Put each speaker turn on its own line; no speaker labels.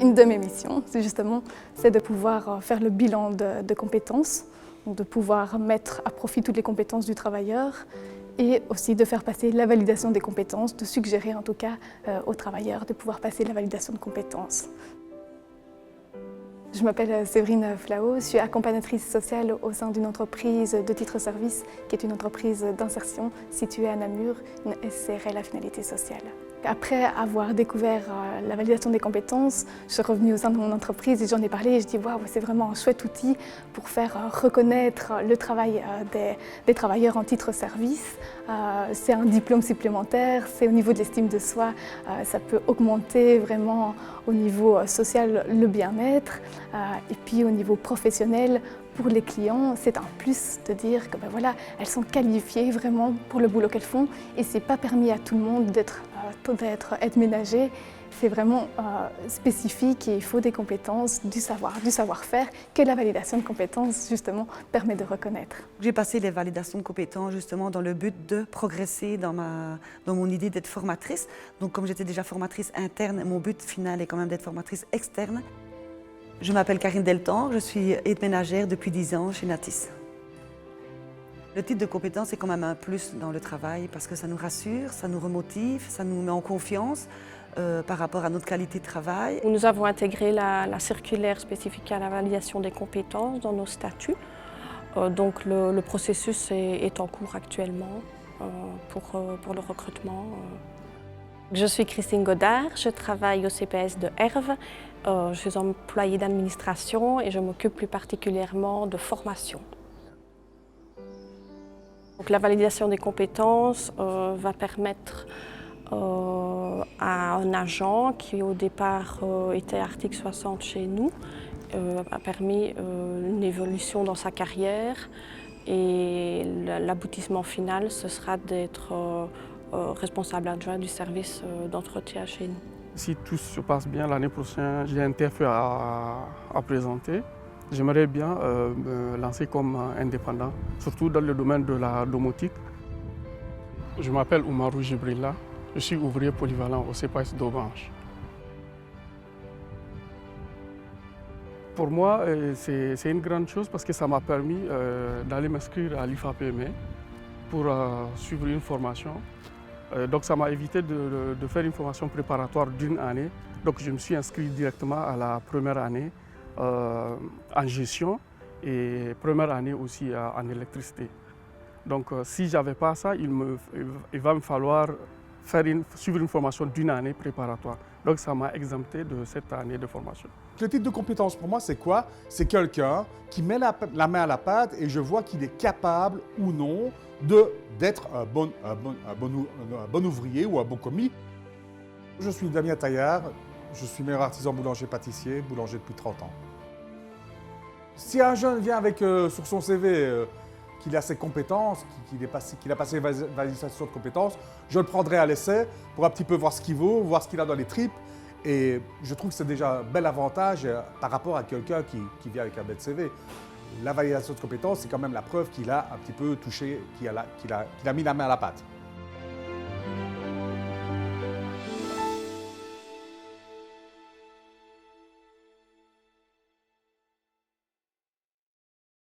une de mes missions, c'est de pouvoir faire le bilan de compétences, donc de pouvoir mettre à profit toutes les compétences du travailleur et aussi de faire passer la validation des compétences, de suggérer en tout cas aux travailleurs de pouvoir passer la validation de compétences. Je m'appelle Séverine Flao, je suis accompagnatrice sociale au sein d'une entreprise de titre-service qui est une entreprise d'insertion située à Namur, une SCRL à finalité sociale. Après avoir découvert la validation des compétences, je suis revenue au sein de mon entreprise et j'en ai parlé et je dis waouh, c'est vraiment un chouette outil pour faire reconnaître le travail des travailleurs en titre-service. C'est un diplôme supplémentaire, c'est au niveau de l'estime de soi, ça peut augmenter vraiment au niveau social le bien-être et puis au niveau professionnel. Pour les clients, c'est un plus de dire que elles sont qualifiées vraiment pour le boulot qu'elles font et c'est pas permis à tout le monde d'être ménager. C'est vraiment spécifique et il faut des compétences, du savoir-faire que la validation de compétences justement permet de reconnaître.
J'ai passé les validations de compétences justement dans le but de progresser dans mon idée d'être formatrice. Donc comme j'étais déjà formatrice interne, mon but final est quand même d'être formatrice externe. Je m'appelle Karine Deltan, je suis aide ménagère depuis 10 ans chez Natis. Le titre de compétence est quand même un plus dans le travail parce que ça nous rassure, ça nous remotive, ça nous met en confiance par rapport à notre qualité de travail.
Nous avons intégré la circulaire spécifique à la validation des compétences dans nos statuts. Donc le processus est en cours actuellement pour le recrutement. Je suis Christine Godard, je travaille au CPS de Herve. Je suis employée d'administration et je m'occupe plus particulièrement de formation. Donc, la validation des compétences va permettre à un agent qui au départ était article 60 chez nous, a permis une évolution dans sa carrière et l'aboutissement final ce sera d'être responsable adjoint du service d'entretien chez nous.
Si tout se passe bien l'année prochaine, j'ai un TFE à présenter. J'aimerais bien me lancer comme indépendant, surtout dans le domaine de la domotique. Je m'appelle Oumarou Jibrilla, je suis ouvrier polyvalent au CPS d'Aubange. Pour moi, c'est une grande chose parce que ça m'a permis d'aller m'inscrire à l'IFAPME pour suivre une formation. Donc ça m'a évité de faire une formation préparatoire d'une année. Donc je me suis inscrit directement à la première année en gestion et première année aussi en électricité. Donc si je n'avais pas ça, il va me falloir suivre une formation d'une année préparatoire. Donc ça m'a exempté de cette année de formation.
Le titre de compétence pour moi c'est quoi? C'est quelqu'un qui met la main à la pâte et je vois qu'il est capable ou non d'être un bon ouvrier ou un bon commis. Je suis Damien Taillard, je suis meilleur artisan boulanger-pâtissier, boulanger depuis 30 ans. Si un jeune vient avec sur son CV qu'il a ses compétences, qu'il a passé une validation de compétences, je le prendrai à l'essai pour un petit peu voir ce qu'il vaut, voir ce qu'il a dans les tripes. Et je trouve que c'est déjà un bel avantage par rapport à quelqu'un qui vient avec un bel CV. La validation de compétences, c'est quand même la preuve qu'il a un petit peu touché, qu'il a mis la main à la pâte.